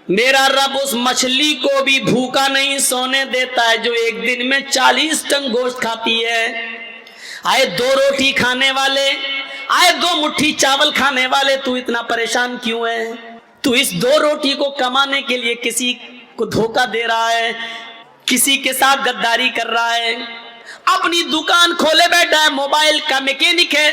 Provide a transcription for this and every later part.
میرا رب اس مچھلی کو بھی بھوکا نہیں سونے دیتا ہے جو ایک دن میں 40 ٹن گوشت کھاتی ہے۔ آئے 2 روٹی کھانے والے، آئے 2 مٹھی چاول کھانے والے، تو اتنا پریشان کیوں ہے؟ تو اس 2 روٹی کو کمانے کے لیے کسی کو دھوکہ دے رہا ہے، کسی کے ساتھ غداری کر رہا ہے، اپنی دکان کھولے بیٹھا ہے، موبائل کا میکینک ہے،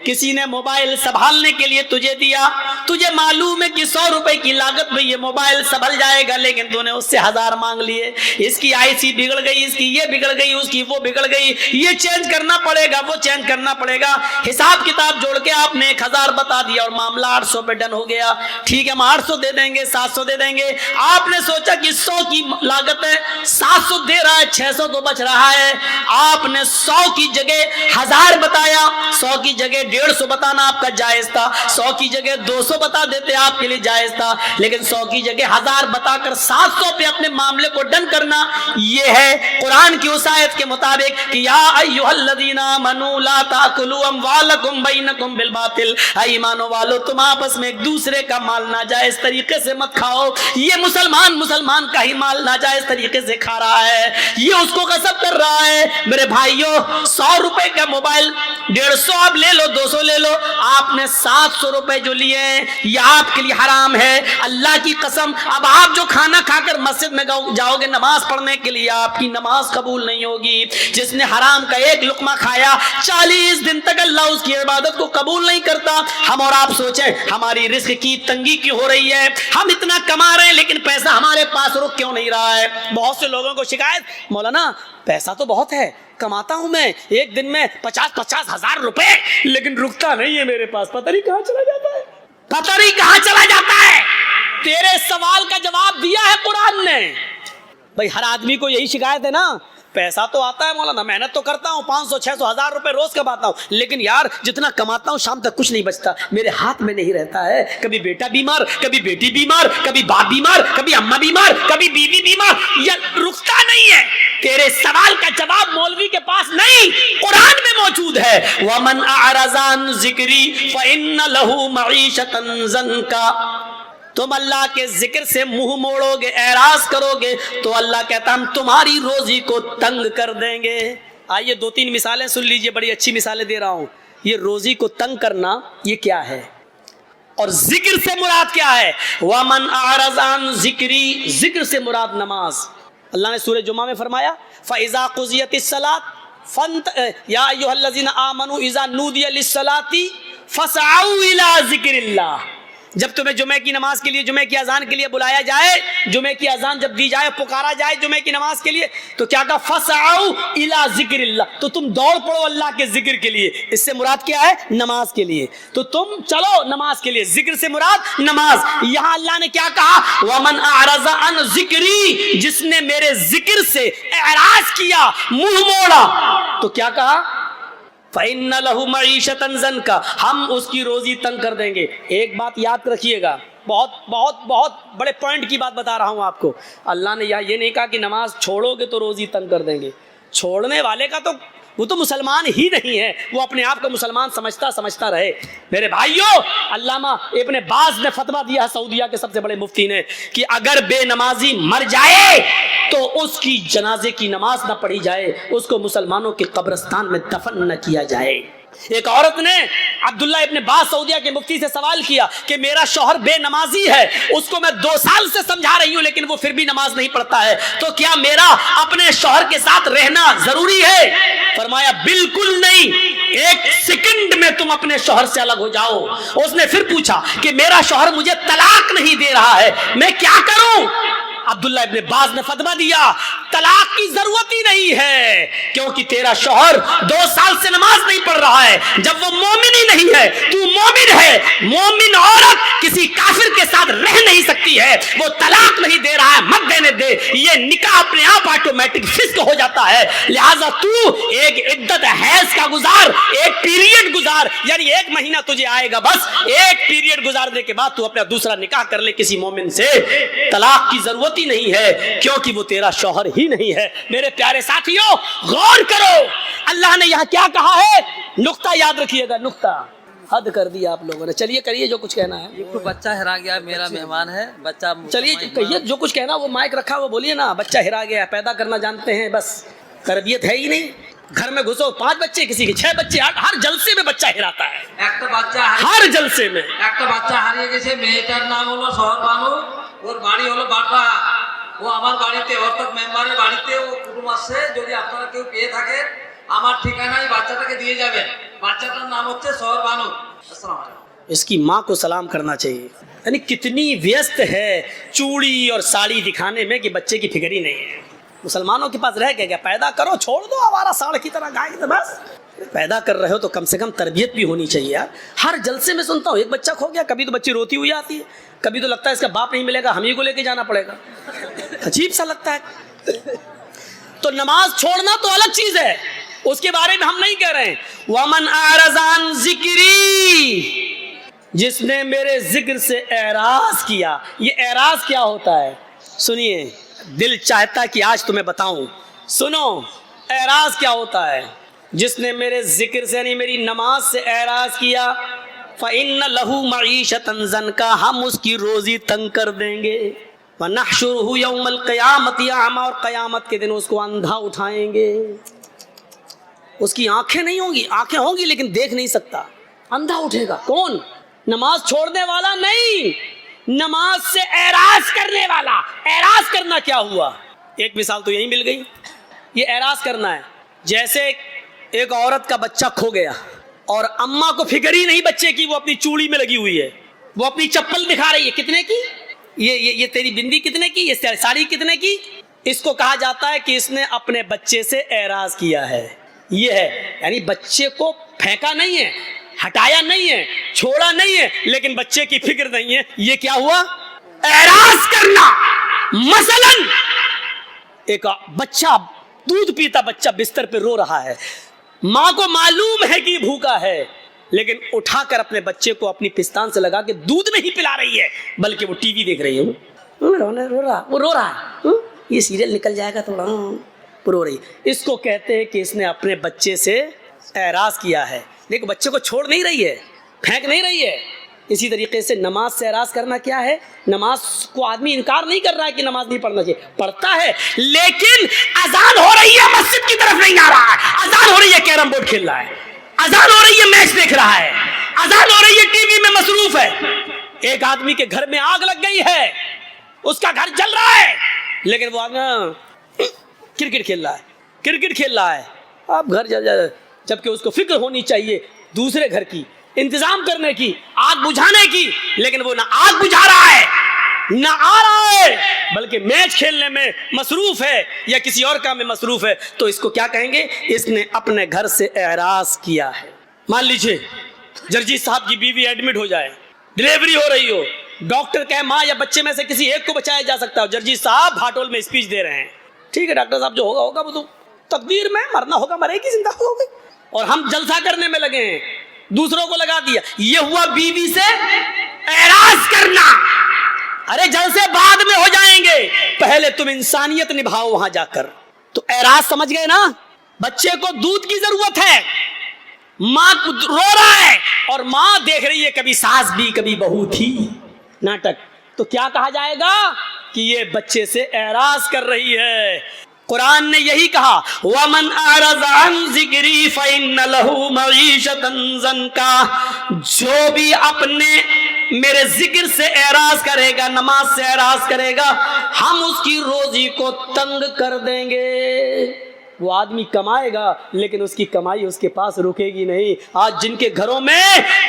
کسی نے موبائل سنبھالنے کے لیے تجھے دیا، تجھے معلوم ہے کہ 100 روپے کی لاگت میں یہ موبائل سنبھل جائے گا، لیکن تو نے اس سے 1000 مانگ لیے، اس کی آئی سی بگڑ گئی، اس کی یہ بگڑ گئی، اس کی وہ بگڑ گئی، یہ چینج کرنا پڑے گا، وہ چینج کرنا پڑے گا، حساب کتاب جوڑ کے آپ نے 1000 بتا دیا اور معاملہ 800 پہ ڈن ہو گیا۔ ٹھیک ہے ہم 800 دے دیں گے، 700 دے دیں گے، آپ نے سوچا کہ 100 کی لاگت ہے، 700 دے رہا ہے، 600 تو بچ رہا ہے، آپ نے 100 کی جگہ 1000 بتایا، 100 کی جگہ 150 بتانا آپ کا جائز تھا، 100 کی جگہ 200 بتا دیتے آپ کے لیے جائز تھا، لیکن 100 کی جگہ 1000 بتا کر 700 پہ اپنے معاملے کو ڈن کرنا، یہ ہے قرآن کی اس آیت کے مطابق کہ یا ایھا الذین آمنوا لا تاکلوا اموالکم بینکم بالباطل، اے ایمانو والو تم آپس میں ایک دوسرے کا مال ناجائز طریقے سے مت کھاؤ، یہ مسلمان کا ہی مال ناجائز طریقے سے کھا رہا ہے، یہ اس کو غصب کر رہا ہے۔ میرے بھائیوں 100 روپے کا موبائل 150 آپ لے لو، 200 لے لو، آپ نے 700 روپے جو لیے ہیں یہ آپ کے لیے حرام ہے، اللہ کی قسم۔ اب آپ جو کھانا کھا کر مسجد میں جاؤ گے نماز پڑھنے کے لیے، آپ کی نماز قبول نہیں ہوگی۔ جس نے حرام کا ایک لقمہ کھایا 40 دن تک اللہ اس کی عبادت کو قبول نہیں کرتا۔ ہم اور آپ سوچیں ہماری رزق کی تنگی کیوں ہو رہی ہے، ہم اتنا کما رہے ہیں لیکن پیسہ ہمارے پاس رک کیوں نہیں رہا ہے؟ بہت سے لوگوں کو شکایت، مولانا پیسہ تو بہت ہے، کماتا ہوں میں ایک دن میں 50 ہزار روپے، لیکن رکتا نہیں ہے میرے پاس، پتہ نہیں کہاں چلا جاتا ہے، پتہ نہیں کہاں چلا جاتا ہے۔ تیرے سوال کا جواب دیا ہے قرآن نے۔ بھائی ہر آدمی کو یہی شکایت ہے نا، پیسہ تو آتا ہے مولانا، محنت تو کرتا ہوں، 500 600 1000 روپے روز کماتا ہوں، لیکن یار جتنا کماتا ہوں شام تک کچھ نہیں بچتا، میرے ہاتھ میں نہیں رہتا ہے، کبھی بیٹا بیمار، کبھی بیٹی بیمار، کبھی باپ بیمار، کبھی اماں بیمار، کبھی بیوی بیمار، یہ رکتا نہیں ہے۔ تیرے سوال کا جواب مولوی کے پاس نہیں، قرآن میں موجود ہے۔ وَمَنْ أَعْرَضَ عَنْ ذِكْرِي فَإِنَّ لَهُ مَعِيشَةً ضَنْكًا۔ تم اللہ کے ذکر سے منہ موڑو گے، اعراض کرو گے تو اللہ کہتا ہم تمہاری روزی کو تنگ کر دیں گے۔ آئیے 2-3 مثالیں سن لیجئے، بڑی اچھی مثالیں دے رہا ہوں۔ یہ روزی کو تنگ کرنا یہ کیا ہے اور ذکر سے مراد کیا ہے؟ وَمَنْ أَعْرَضَ عَنْ ذِكْرِي، ذکر سے مراد نماز۔ اللہ نے سورہ جمعہ میں فرمایا فَإِذَا قُضِيَتِ الصَّلَاةُ يَا أَيُّهَا الَّذِينَ آمَنُوا إِذَا نُودِيَ لِلصَّلَاةِ فَاسْعَوْا إِلَىٰ ذِكْرِ اللَّهِ۔ جب تمہیں جمعہ کی نماز کے لیے، جمعہ کی اذان کے لیے بلایا جائے، جمعہ کی اذان جب دی جائے، پکارا جائے جمعہ کی نماز کے لیے، تو کیا کہا؟ فَاسْعَوْا إِلَىٰ ذِكْرِ اللَّهِ، تو تم دوڑ پڑو اللہ کے ذکر کے لیے۔ اس سے مراد کیا ہے؟ نماز کے لیے، تو تم چلو نماز کے لیے، ذکر سے مراد نماز۔ یہاں اللہ نے کیا کہا؟ وَمَنْ أَعْرَضَ عَنْ ذِكْرِي، جس نے میرے ذکر سے اعراض کیا، منہ موڑا، تو کیا کہا؟ فَإِنَّ لَهُ مَعِيشَةً ضَنْكًا، ہم اس کی روزی تنگ کر دیں گے۔ ایک بات یاد رکھیے گا، بہت بڑے پوائنٹ کی بات بتا رہا ہوں آپ کو۔ اللہ نے یہ نہیں کہا کہ نماز چھوڑو گے تو روزی تنگ کر دیں گے۔ چھوڑنے والے کا تو وہ تو مسلمان ہی نہیں ہے، وہ اپنے آپ کو مسلمان سمجھتا رہے۔ میرے بھائیوں علامہ ابن باز نے فتویٰ دیا ہے، سعودیہ کے سب سے بڑے مفتی نے، کہ اگر بے نمازی مر جائے تو اس کی جنازے کی نماز نہ پڑھی جائے، اس کو مسلمانوں کے قبرستان میں دفن نہ کیا جائے۔ ایک عورت نے عبداللہ ابن باز سعودیہ کے مفتی سے سوال کیا کہ میرا شوہر بے نمازی ہے، اس کو میں 2 سال سے سمجھا رہی ہوں لیکن وہ پھر بھی نماز نہیں پڑھتا ہے، تو کیا میرا اپنے شوہر کے ساتھ رہنا ضروری ہے؟ فرمایا بالکل نہیں، 1 سیکنڈ میں تم اپنے شوہر سے الگ ہو جاؤ۔ اس نے پھر پوچھا کہ میرا شوہر مجھے طلاق نہیں دے رہا ہے، میں کیا کروں؟ عبداللہ ابن باز نے فتویٰ دیا طلاق کی ضرورت ہی نہیں ہے، کیونکہ تیرا شوہر 2 سال سے نماز نہیں پڑھ رہا ہے، جب وہ مومن ہی نہیں ہے، تو مومن ہے، مومن عورت کسی کافر کے ساتھ رہ نہیں سکتی ہے، وہ طلاق نہیں دے رہا ہے، مت دینے دے، یہ نکاح اپنے آپ آٹومیٹک فسق ہو جاتا ہے، لہٰذا تو ایک عدت حیض کا گزار، ایک پیریڈ گزار، یعنی 1 مہینہ تجھے آئے گا، بس 1 پیریڈ گزارنے کے بعد تو اپنا دوسرا نکاح کر لے کسی مومن سے۔ طلاق کی ضرورت ہی نہیں ہے کیونکہ وہ تیرا شوہر ہی نہیں ہے۔ میرے پیارے ساتھیوں غور کرو، اللہ نے یہاں کیا کہا ہے؟ نقطہ یاد رکھیے گا، نقطہ حد کر دیا آپ لوگوں نے. چلیے کریے جو کچھ کہنا ہے. ایک تو بچہ ہرا گیا, میرا مہمان ہے بچہ. چلیے کہیے جو کچھ کہنا, وہ مائک رکھا وہ بولیے نا. بچہ ہرا گیا, پیدا کرنا جانتے ہیں بس, تربیت ہے ہی نہیں. گھر میں گھسو 5 بچے, کسی کے 6 بچے, 8, ہر جلسے میں بچہ ہراتا ہے. একটা বাচ্চা ہر جلسے میں একটা বাচ্চা হারিয়ে গেছে. মেয়েটার নাম হলো শহর বানু, ওর বাড়ি হলো বাটা. ও আমার বাড়িতে অর্থাৎ মেম্বারের বাড়িতে ও কুটুম আসছে. যদি আপনারা কেউ পেয়ে থাকেন আমার ঠিকানায় বাচ্চাটাকে দিয়ে যাবেন. বাচ্চাটার নাম হচ্ছে শহর বানু. আসসালামু আলাইকুম. اس کی ماں کو سلام کرنا چاہیے. یعنی کتنی ویست ہے چوڑی اور ساڑی دکھانے میں کہ بچے کی فکر ہی نہیں ہے. مسلمانوں کے پاس رہ کے کیا, پیدا کرو, چھوڑ دو آوارہ ساڑھ کی طرح گائے کی. بس پیدا کر رہے ہو تو کم سے کم تربیت بھی ہونی چاہیے یار. ہر جلسے میں سنتا ہوں ایک بچہ کھو گیا, کبھی تو بچی روتی ہوئی آتی ہے, کبھی تو لگتا ہے اس کا باپ نہیں ملے گا, ہم ہی کو لے کے جانا پڑے گا. عجیب سا لگتا ہے. تو نماز چھوڑنا تو الگ چیز ہے, اس کے بارے میں ہم نہیں کہہ رہے ہیں. وَمَنْ أَعْرَضَ عَنْ ذِكْرِي, جس نے میرے ذکر سے اعراض کیا. یہ اعراض کیا ہوتا ہے سنیے, دل چاہتا کہ آج تمہیں بتاؤں. سنو اعراض کیا ہوتا ہے. جس نے میرے ذکر سے یعنی میری نماز سے اعراض کیا, فَإِنَّ لَهُ مَعِيشَةً ضَنْكَا, ہم اس کی روزی تنگ کر دیں گے. وَنَحْشُرُهُ يَوْمَ الْقِيَامَةِ أَعْمَىٰ, اور قیامت کے دن اس کو اندھا اٹھائیں گے. اس کی آنکھیں نہیں ہوں گی, آنکھیں ہوں گی لیکن دیکھ نہیں سکتا. اندھا اٹھے گا. کون؟ نماز چھوڑنے والا نہیں, نماز سے اعراض کرنے والا. اعراض کرنا کیا ہوا, ایک مثال تو یہی مل گئی. یہ اعراض کرنا ہے جیسے ایک عورت کا بچہ کھو گیا اور اماں کو فکر ہی نہیں بچے کی, وہ اپنی چوڑی میں لگی ہوئی ہے, وہ اپنی چپل دکھا رہی ہے. کتنے کی, یہ تیری بندی کتنے کی, یہ ساڑی کتنے کی. اس کو کہا جاتا ہے کہ اس نے اپنے بچے سے اعراض کیا ہے. یہ ہے یعنی بچے کو پھینکا نہیں ہے, ہٹایا نہیں ہے, چھوڑا نہیں ہے, لیکن بچے کی فکر نہیں ہے. یہ کیا ہوا, اعراض کرنا. مثلا ایک بچہ دودھ پیتا بچہ بستر پہ رو رہا ہے, ماں کو معلوم ہے کہ بھوکا ہے, لیکن اٹھا کر اپنے بچے کو اپنی پستان سے لگا کے دودھ نہیں پلا رہی ہے, بلکہ وہ ٹی وی دیکھ رہی ہے. وہ رو رہا ہے, یہ سیریل نکل جائے گا تھوڑا, رو رہی. اس کو کہتے ہیں کہ اس نے اپنے بچے سے اعراض کیا ہے, لیکن بچے کو چھوڑ نہیں رہی ہے, پھینک نہیں رہی ہے. اسی طریقے سے نماز سے اعراض کرنا کیا ہے, نماز کو آدمی انکار نہیں کر رہا ہے کہ نماز نہیں پڑھنا چاہیے, پڑھتا ہے, لیکن اذان ہو رہی ہے مسجد کی طرف نہیں آ رہا ہے, اذان ہو رہی ہے کیرم بورڈ کھیل رہا ہے, اذان ہو رہی ہے میچ دیکھ رہا ہے, اذان ہو رہی ہے ٹی وی میں مصروف ہے. ایک آدمی کے گھر میں آگ لگ گئی ہے, اس کا گھر جل رہا ہے, لیکن وہ کرکٹ کھیل رہا ہے, کرکٹ کھیل رہا ہے. اب گھر جل جائے, جبکہ اس کو فکر ہونی چاہیے دوسرے گھر کی, انتظام کرنے کی, آگ بجھانے کی, لیکن وہ نہ آگ بجھا رہا ہے نہ آ رہا ہے, بلکہ میچ کھیلنے میں مصروف ہے یا کسی اور کام میں مصروف ہے. تو اس کو کیا کہیں گے, اس نے اپنے گھر سے اعراض کیا ہے. مان لیجئے جرجی صاحب کی بیوی ایڈمٹ ہو جائے, ڈلیوری ہو رہی ہو, ڈاکٹر کہے ماں یا بچے میں سے کسی ایک کو بچایا جا سکتا ہے, جرجی صاحب ہاٹول میں اسپیچ دے رہے ہیں. ٹھیک ہے ڈاکٹر صاحب, جو ہوگا ہوگا, وہ تو تقدیر میں, مرنا ہوگا مرے گی, زندہ ہوگی. اور ہم جلسہ کرنے میں لگے ہیں, دوسروں کو لگا دیا. یہ ہوا بیوی سے اعراض کرنا. ارے جلسے بعد میں ہو جائیں گے, پہلے تم انسانیت نبھاؤ وہاں جا کر. تو اعراض سمجھ گئے نا, بچے کو دودھ کی ضرورت ہے, ماں رو رہا ہے اور ماں دیکھ رہی ہے کبھی ساس بھی کبھی بہو تھی, ناٹک. تو کیا کہا جائے گا کہ یہ بچے سے اعراض کر رہی ہے. قرآن نے یہی کہا, وَمَنْ أَعْرَضَ عَنْ ذِكْرِي فَإِنَّ لَهُ مَعِيشَةً ضَنْكَا, جو بھی اپنے میرے ذکر سے اعراض کرے گا, نماز سے اعراض کرے گا, ہم اس کی روزی کو تنگ کر دیں گے. وہ آدمی کمائے گا لیکن اس کی کمائی اس کے پاس رکے گی نہیں. آج جن کے گھروں میں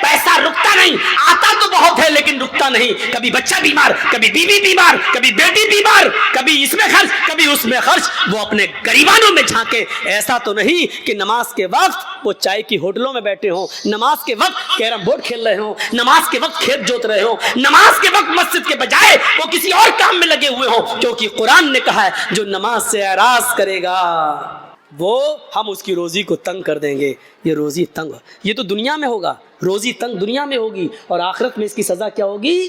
پیسہ رکتا نہیں, آتا تو بہت ہے لیکن رکتا نہیں, کبھی بچہ بیمار, کبھی بیوی بیمار, کبھی بیٹی بیمار, کبھی اس میں خرچ کبھی اس میں خرچ, وہ اپنے گریبانوں میں جھانکے. ایسا تو نہیں کہ نماز کے وقت وہ چائے کی ہوٹلوں میں بیٹھے ہوں, نماز کے وقت کیرم بورڈ کھیل رہے ہوں, نماز کے وقت کھیت جوت رہے ہوں, نماز کے وقت مسجد کے بجائے وہ کسی اور کام میں لگے ہوئے ہوں. کیونکہ قرآن نے کہا ہے جو نماز سے اعراض کرے گا وہ ہم اس کی روزی کو تنگ کر دیں گے. یہ روزی تنگ, یہ تو دنیا میں ہوگا, روزی تنگ دنیا میں ہوگی, اور آخرت میں اس کی سزا کیا ہوگی,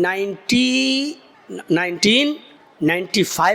1995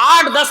8-10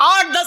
8-10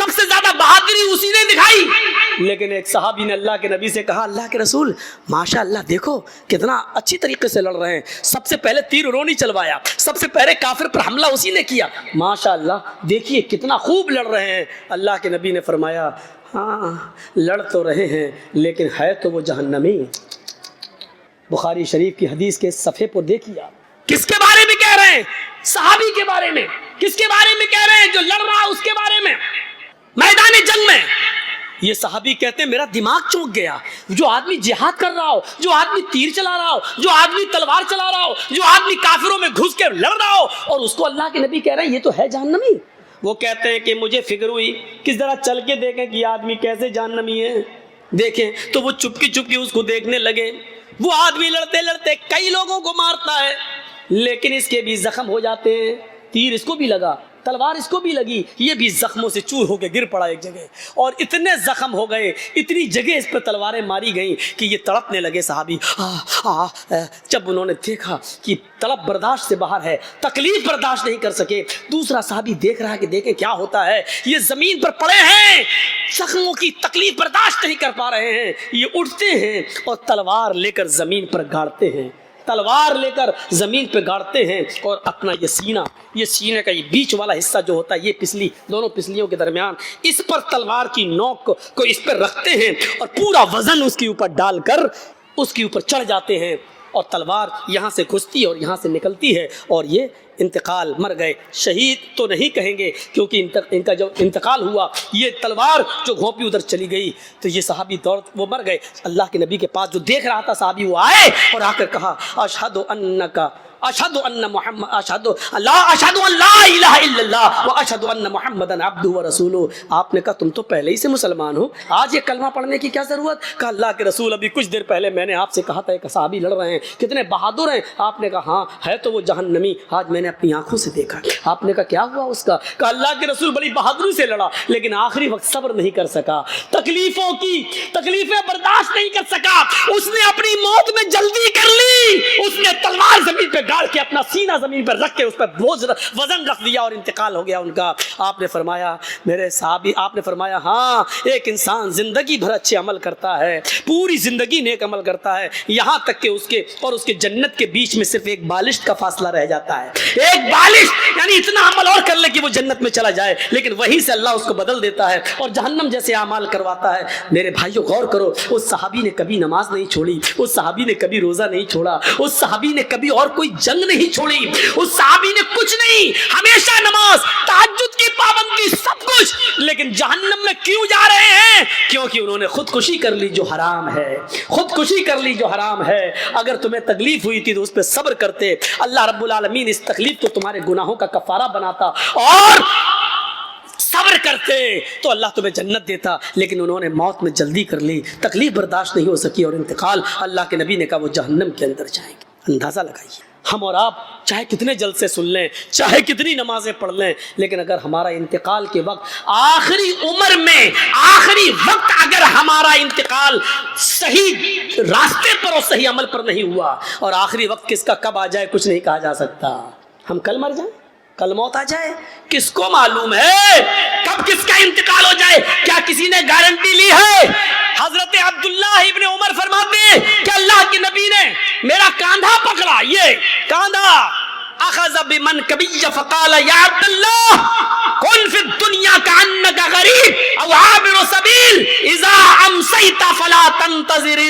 سب سے زیادہ بہادری اسی نے دکھائی. لیکن ایک صحابی نے اللہ کے نبی سے کہا اللہ کے رسول ماشاء اللہ دیکھو کتنا اچھی طریقے سے لڑ رہے ہیں, سب سے پہلے تیر انہوں نے چلوایا, سب سے پہلے کافر پر حملہ اسی نے کیا, ماشاء اللہ دیکھیے کتنا خوب لڑ رہے ہیں. اللہ کے نبی نے فرمایا ہاں لڑ تو رہے ہیں لیکن ہے تو وہ جہنمی. بخاری شریف کی حدیث کے صفحے پر دیکھیے کس کے بارے میں کہہ رہے ہیں, صحابی کے بارے میں. کس کے بارے میں کہہ رہے ہیں, جو لڑ رہا اس کے بارے میں میدان جنگ میں. یہ صحابی کہتے ہیں میرا دماغ چونک گیا, جو آدمی جہاد کر رہا ہو, جو آدمی تیر چلا رہا ہو, جو آدمی تلوار چلا رہا ہو, جو آدمی کافروں میں گھس کے لڑ رہا ہو, اور اس کو اللہ کے نبی کہہ رہے ہیں یہ تو ہے جہنمی. وہ کہتے ہیں کہ مجھے فکر ہوئی کہ ذرا چل کے دیکھیں کہ یہ آدمی کیسے جہنمی ہے. دیکھیں تو وہ چپکی چپکی اس کو دیکھنے لگے. وہ آدمی لڑتے لڑتے کئی لوگوں کو مارتا ہے لیکن اس کے بھی زخم ہو جاتے ہیں. تیر اس کو بھی لگا, تلوار اس کو بھی لگی, یہ بھی زخموں سے چور ہو کے گر پڑا ایک جگہ, اور اتنے زخم ہو گئے, اتنی جگہ اس پہ تلواریں ماری گئیں کہ یہ تڑپنے لگے صحابی. جب انہوں نے دیکھا کہ تڑپ برداشت سے باہر ہے, تکلیف برداشت نہیں کر سکے. دوسرا صحابی دیکھ رہا ہے کہ دیکھیں کیا ہوتا ہے, یہ زمین پر پڑے ہیں, زخموں کی تکلیف برداشت نہیں کر پا رہے ہیں. یہ اٹھتے ہیں اور تلوار لے کر زمین پر گاڑتے ہیں, تلوار لے کر زمین پہ گاڑتے ہیں, اور اپنا یہ سینے کا یہ بیچ والا حصہ جو ہوتا ہے, یہ پسلی, دونوں پسلیوں کے درمیان, اس پر تلوار کی نوک کو اس پر رکھتے ہیں اور پورا وزن اس کے اوپر ڈال کر اس کے اوپر چڑھ جاتے ہیں, اور تلوار یہاں سے گھستی ہے اور یہاں سے نکلتی ہے, اور یہ انتقال, مر گئے. شہید تو نہیں کہیں گے کیونکہ ان کا جو انتقال ہوا, یہ تلوار جو گھونپی ادھر چلی گئی تو یہ صحابی وہ مر گئے. اللہ کے نبی کے پاس جو دیکھ رہا تھا صحابی, وہ آئے اور آ کر کہا اشہد ان محمد اشہد ان لا الہ الا اللہ و اشہد ان محمدن عبدہ و رسولہ. آپ نے کہا تم تو پہلے ہی سے مسلمان ہو, آج یہ کلمہ پڑھنے کی کیا ضرورت؟ کہا اللہ کے رسول ابھی کچھ دیر پہلے میں نے آپ سے کہا تھا ایک صحابی لڑ رہے ہیں, کتنے بہادر ہیں. آپ نے کہا ہاں ہے تو وہ جہنمی, آج میں نے اپنی آنکھوں سے دیکھا. آپ نے کہا کیا ہوا اس کا؟ کہا اللہ کے رسول بڑی بہادری سے لڑا لیکن آخری وقت صبر نہیں کر سکا, تکلیفیں برداشت نہیں کر سکا, اس نے اپنی موت میں جلدی کر لی. اس نے تلوار زمین پہ گاڑ کے اپنا سینہ زمین پر رکھ کے اس پر بوجھ وزن رکھ دیا اور انتقال ہو گیا ان کا. آپ نے فرمایا میرے صحابی, آپ نے فرمایا ہاں ایک انسان زندگی بھر اچھے عمل کرتا ہے, پوری زندگی نیک عمل کرتا ہے, یہاں تک کہ اس کے اور اس کے جنت کے بیچ میں صرف ایک بالشت کا فاصلہ رہ جاتا ہے. ایک بالشت, یعنی اتنا عمل اور کر لے کہ وہ جنت میں چلا جائے, لیکن وہیں سے اللہ اس کو بدل دیتا ہے اور جہنم جیسے اعمال کرواتا ہے. میرے بھائیوں غور کرو, اس صحابی نے کبھی نماز نہیں چھوڑی, اس صحابی نے کبھی روزہ نہیں چھوڑا, اس صحابی نے کبھی اور کوئی جنگ نہیں چھوڑی, اس صحابی نے کچھ نہیں, ہمیشہ نماز, تہجد کی پابندی, سب کچھ. لیکن جہنم میں کیوں جا رہے ہیں؟ کیونکہ انہوں نے خودکشی کر لی جو حرام ہے, خودکشی کر لی جو حرام ہے. اگر تمہیں تکلیف ہوئی تھی تو اس پہ صبر کرتے, اللہ رب العالمین اس تکلیف کو تمہارے گناہوں کا کفارہ بناتا اور صبر کرتے تو اللہ تمہیں جنت دیتا. لیکن انہوں نے موت میں جلدی کر لی, تکلیف برداشت نہیں ہو سکی اور انتقال. اللہ کے نبی نے کہا وہ جہنم کے اندر جائیں گے. اندازہ لگائیے, ہم اور آپ چاہے کتنے جلد سے سن لیں, چاہے کتنی نمازیں پڑھ لیں, لیکن اگر ہمارا انتقال کے وقت, آخری عمر میں آخری وقت اگر ہمارا انتقال صحیح راستے پر اور صحیح عمل پر نہیں ہوا, اور آخری وقت کس کا کب آ جائے کچھ نہیں کہا جا سکتا. ہم کل مر جائیں, کل موت آ جائے, کس کو معلوم ہے کب کس کا انتقال ہو جائے؟ کیا کسی نے گارنٹی لی ہے؟ حضرت عبداللہ ابن عمر فرماتے ہیں کہ اللہ کے نبی نے میرا کاندھا پکڑا, یہ کاندھا, اخذ بمنکبی فقال یا عبداللہ کن فی الدنیا کانک غریب او عابر سبیل اذا امسیت فلا تنتظر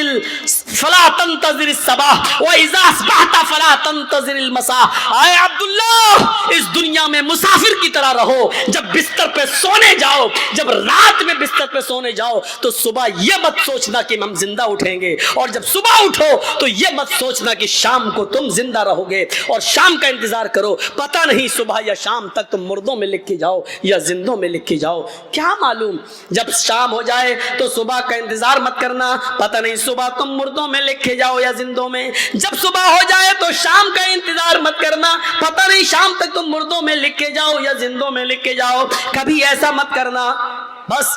الصباح و اذا اصبحت فلا تنتظر المساء. اے عبداللہ اس دنیا میں مسافر کی طرح رہو, جب بستر پہ سونے جاؤ, جب رات میں بستر پہ سونے جاؤ تو صبح یہ مت سوچنا کہ ہم زندہ اٹھیں گے, اور جب صبح اٹھو تو یہ مت سوچنا کہ شام کو تم زندہ رہو گے, اور شام کا انتظار کرو, پتہ نہیں صبح یا شام تک تم مردوں میں لکھ کے جاؤ یا زندوں میں لکھ کے جاؤ, کیا معلوم. جب شام ہو جائے تو صبح کا انتظار مت کرنا, پتہ نہیں صبح تم مردوں میں لکھے جاؤ یا زندوں میں. جب صبح ہو جائے تو شام کا انتظار مت کرنا, پتہ نہیں شام تک تم مردوں میں لکھے جاؤ یا زندوں میں لکھے جاؤ. کبھی ایسا مت کرنا بس